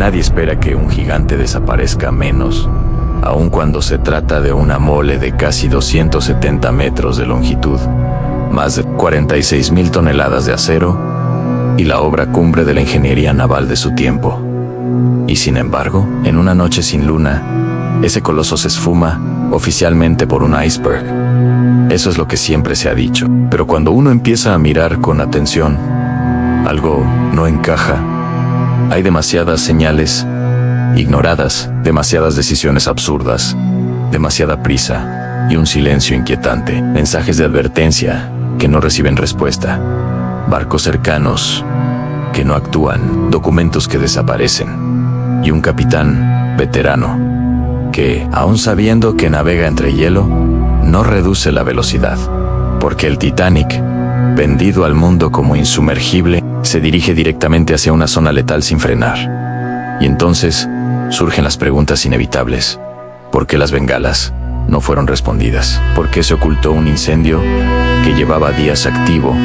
Nadie espera que un gigante desaparezca, menos aun cuando se trata de una mole de casi 270 metros de longitud, más de 46.000 toneladas de acero y la obra cumbre de la ingeniería naval de su tiempo. Y sin embargo, en una noche sin luna, ese coloso se esfuma oficialmente por un iceberg. Eso es lo que siempre se ha dicho. Pero cuando uno empieza a mirar con atención, algo no encaja. Hay demasiadas señales ignoradas, demasiadas decisiones absurdas, demasiada prisa y un silencio inquietante. Mensajes de advertencia que no reciben respuesta. Barcos cercanos que no actúan. Documentos que desaparecen. Y un capitán veterano que, aun sabiendo que navega entre hielo, no reduce la velocidad. Porque el Titanic, vendido al mundo como insumergible, se dirige directamente hacia una zona letal sin frenar. Y entonces surgen las preguntas inevitables. ¿Por qué las bengalas no fueron respondidas? ¿Por qué se ocultó un incendio que llevaba días activo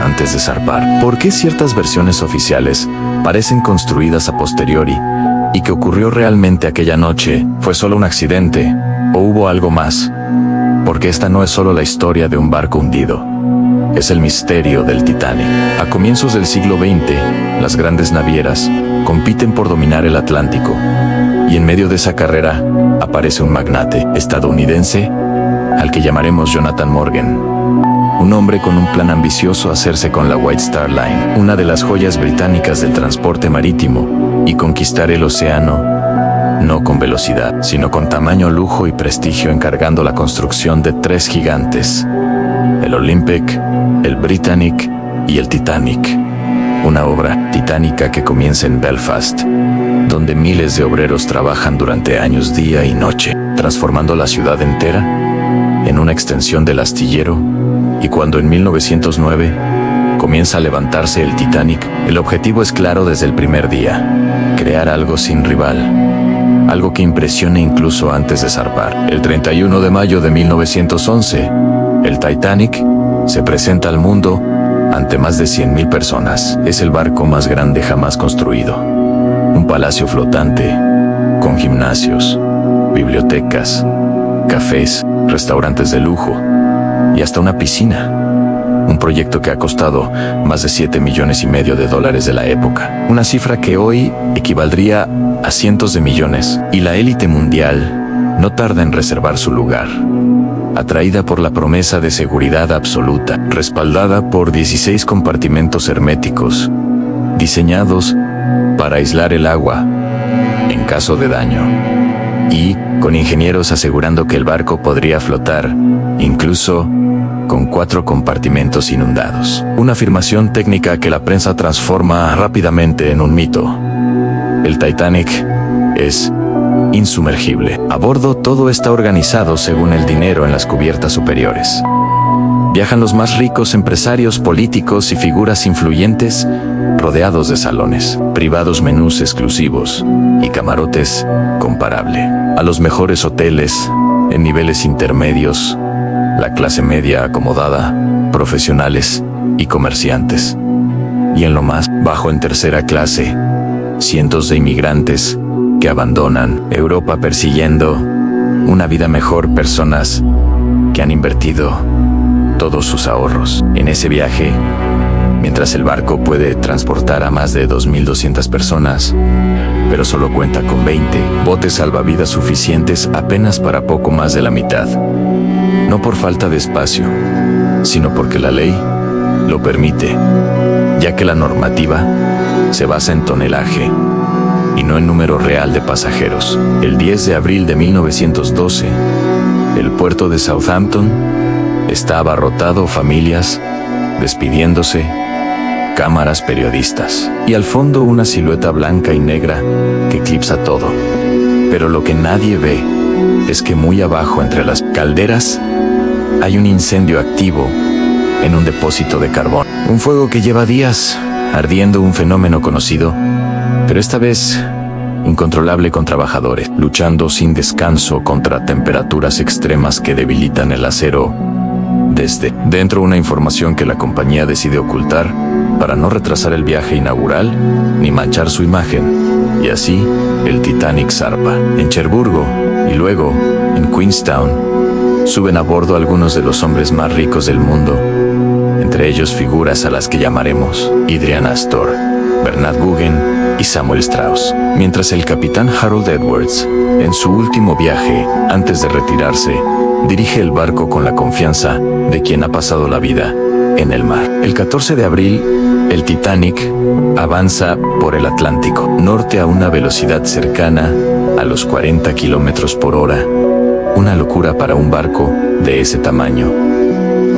antes de zarpar? ¿Por qué ciertas versiones oficiales parecen construidas a posteriori y que ocurrió realmente aquella noche fue solo un accidente o hubo algo más? Porque esta no es solo la historia de un barco hundido. Es el misterio del Titanic. A comienzos del siglo XX, las grandes navieras compiten por dominar el Atlántico. Y en medio de esa carrera, aparece un magnate estadounidense al que llamaremos Jonathan Morgan. Un hombre con un plan ambicioso: hacerse con la White Star Line, una de las joyas británicas del transporte marítimo, y conquistar el océano, no con velocidad, sino con tamaño, lujo y prestigio, encargando la construcción de 3 gigantes: el Olympic, el Britannic y el Titanic. Una obra titánica que comienza en Belfast, donde miles de obreros trabajan durante años, día y noche, transformando la ciudad entera en una extensión del astillero. Y cuando en 1909 comienza a levantarse el Titanic, el objetivo es claro desde el primer día: crear algo sin rival, algo que impresione incluso antes de zarpar. El 31 de mayo de 1911, el Titanic se presenta al mundo ante más de 100.000 personas. Es el barco más grande jamás construido. Un palacio flotante, con gimnasios, bibliotecas, cafés, restaurantes de lujo y hasta una piscina. Un proyecto que ha costado más de $7,5 millones de la época. Una cifra que hoy equivaldría a cientos de millones. Y la élite mundial no tarda en reservar su lugar, atraída por la promesa de seguridad absoluta, respaldada por 16 compartimentos herméticos, diseñados para aislar el agua en caso de daño, y con ingenieros asegurando que el barco podría flotar, incluso con 4 compartimentos inundados. Una afirmación técnica que la prensa transforma rápidamente en un mito. El Titanic es insumergible. A bordo todo está organizado según el dinero en las cubiertas superiores. Viajan los más ricos empresarios, políticos y figuras influyentes, rodeados de salones privados, menús exclusivos y camarotes comparable a los mejores hoteles. En niveles intermedios, la clase media acomodada, profesionales y comerciantes. Y en lo más bajo, en tercera clase, cientos de inmigrantes que abandonan Europa persiguiendo una vida mejor, personas que han invertido todos sus ahorros en ese viaje. Mientras el barco puede transportar a más de 2.200 personas, pero solo cuenta con 20 botes salvavidas suficientes apenas para poco más de la mitad. No por falta de espacio, sino porque la ley lo permite, ya que la normativa se basa en tonelaje y no en número real de pasajeros. El 10 de abril de 1912, el puerto de Southampton está abarrotado, familias despidiéndose, cámaras, periodistas, y al fondo una silueta blanca y negra que eclipsa todo. Pero lo que nadie ve es que muy abajo, entre las calderas, hay un incendio activo en un depósito de carbón. Un fuego que lleva días ardiendo, un fenómeno conocido, pero esta vez incontrolable, con trabajadores luchando sin descanso contra temperaturas extremas que debilitan el acero Dentro una información que la compañía decide ocultar para no retrasar el viaje inaugural ni manchar su imagen. Y así, el Titanic zarpa. En Cherburgo y luego en Queenstown, suben a bordo algunos de los hombres más ricos del mundo, entre ellos figuras a las que llamaremos Adrian Astor, Bernard Guggen y Samuel Strauss. Mientras el capitán Harold Edwards, en su último viaje, antes de retirarse, dirige el barco con la confianza de quien ha pasado la vida en el mar. El 14 de abril, el Titanic avanza por el Atlántico Norte a una velocidad cercana a los 40 kilómetros por hora. Una locura para un barco de ese tamaño.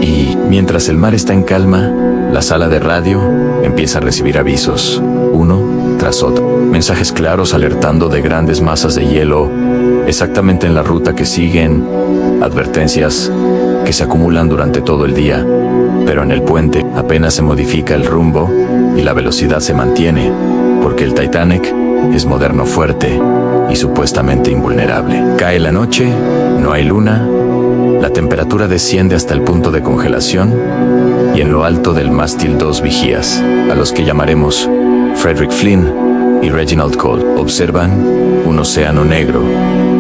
Y mientras el mar está en calma, la sala de radio empieza a recibir avisos, uno tras otro. Mensajes claros alertando de grandes masas de hielo exactamente en la ruta que siguen, advertencias que se acumulan durante todo el día, pero en el puente apenas se modifica el rumbo y la velocidad se mantiene, porque el Titanic es moderno, fuerte y supuestamente invulnerable. Cae la noche, no hay luna, la temperatura desciende hasta el punto de congelación y en lo alto del mástil dos vigías, a los que llamaremos Frederick Flynn y Reginald Cole, observan un océano negro,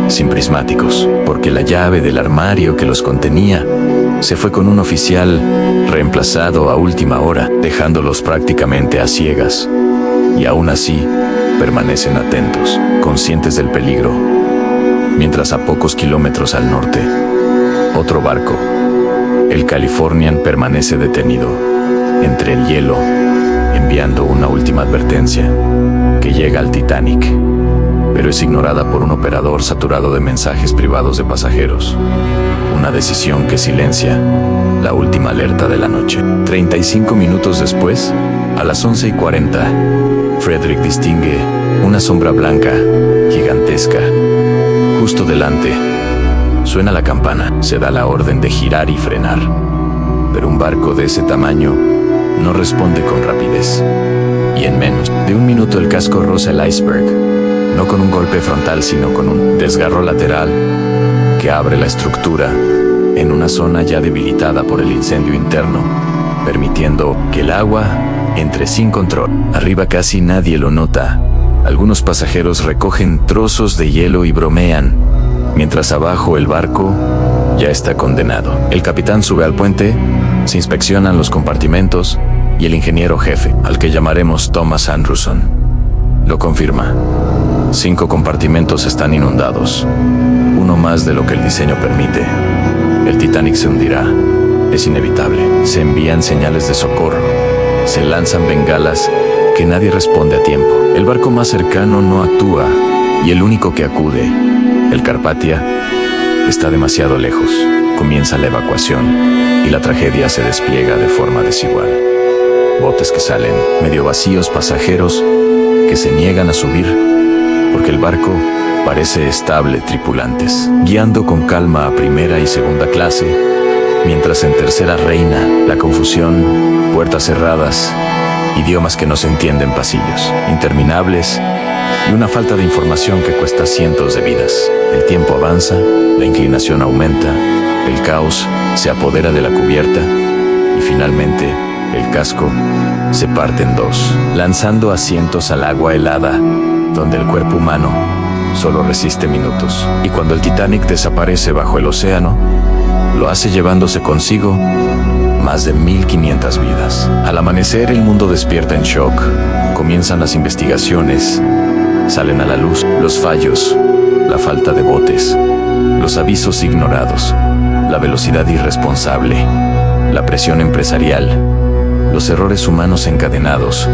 sin prismáticos, porque la llave del armario que los contenía se fue con un oficial reemplazado a última hora, dejándolos prácticamente a ciegas. Y aún así, permanecen atentos, conscientes del peligro. Mientras a pocos kilómetros al norte, otro barco, el Californian, permanece detenido entre el hielo, enviando una última advertencia que llega al Titanic, pero es ignorada por un operador saturado de mensajes privados de pasajeros. Una decisión que silencia la última alerta de la noche. 35 minutos después, a las 11:40, Frederick distingue una sombra blanca, gigantesca, justo delante. Suena la campana, se da la orden de girar y frenar. Pero un barco de ese tamaño no responde con rapidez. Y en menos de un minuto el casco roza el iceberg, no con un golpe frontal, sino con un desgarro lateral que abre la estructura en una zona ya debilitada por el incendio interno, permitiendo que el agua entre sin control. Arriba casi nadie lo nota. Algunos pasajeros recogen trozos de hielo y bromean, mientras abajo el barco ya está condenado. El capitán sube al puente, se inspeccionan los compartimentos y el ingeniero jefe, al que llamaremos Thomas Andrewson, lo confirma. 5 compartimentos están inundados, uno más de lo que el diseño permite. El Titanic se hundirá, es inevitable. Se envían señales de socorro, se lanzan bengalas que nadie responde a tiempo. El barco más cercano no actúa y el único que acude, el Carpathia, está demasiado lejos. Comienza la evacuación y la tragedia se despliega de forma desigual. Botes que salen medio vacíos, pasajeros que se niegan a subir porque el barco parece estable, tripulantes guiando con calma a primera y segunda clase, mientras en tercera reina la confusión, puertas cerradas, idiomas que no se entienden, pasillos interminables y una falta de información que cuesta cientos de vidas. El tiempo avanza, la inclinación aumenta, el caos se apodera de la cubierta y finalmente el casco se parte en dos, lanzando asientos al agua helada, donde el cuerpo humano solo resiste minutos. Y cuando el Titanic desaparece bajo el océano, lo hace llevándose consigo más de 1500 vidas. Al amanecer, el mundo despierta en shock. Comienzan las investigaciones. Salen a la luz los fallos, la falta de botes, los avisos ignorados, la velocidad irresponsable, la presión empresarial, los errores humanos encadenados.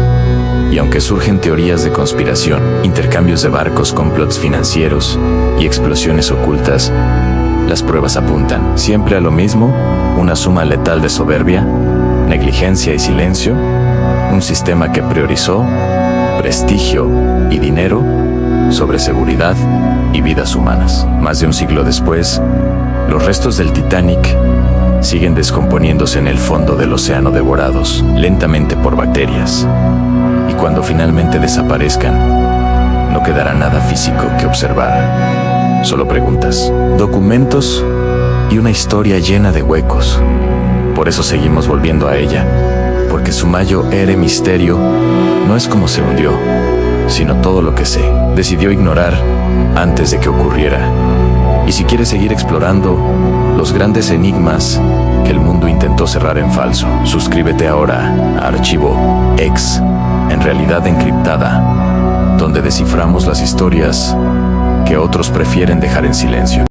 Y aunque surgen teorías de conspiración, intercambios de barcos, complots financieros y explosiones ocultas, las pruebas apuntan siempre a lo mismo: una suma letal de soberbia, negligencia y silencio, un sistema que priorizó prestigio y dinero sobre seguridad y vidas humanas. Más de un siglo después, los restos del Titanic siguen descomponiéndose en el fondo del océano, devorados lentamente por bacterias. Y cuando finalmente desaparezcan, no quedará nada físico que observar. Solo preguntas, documentos y una historia llena de huecos. por eso seguimos volviendo a ella, porque Sumayo Ere Misterio no es como se hundió, sino todo lo que se decidió ignorar antes de que ocurriera. Y si quieres seguir explorando los grandes enigmas que el mundo intentó cerrar en falso, suscríbete ahora a Archivo X, en realidad encriptada, donde desciframos las historias que otros prefieren dejar en silencio.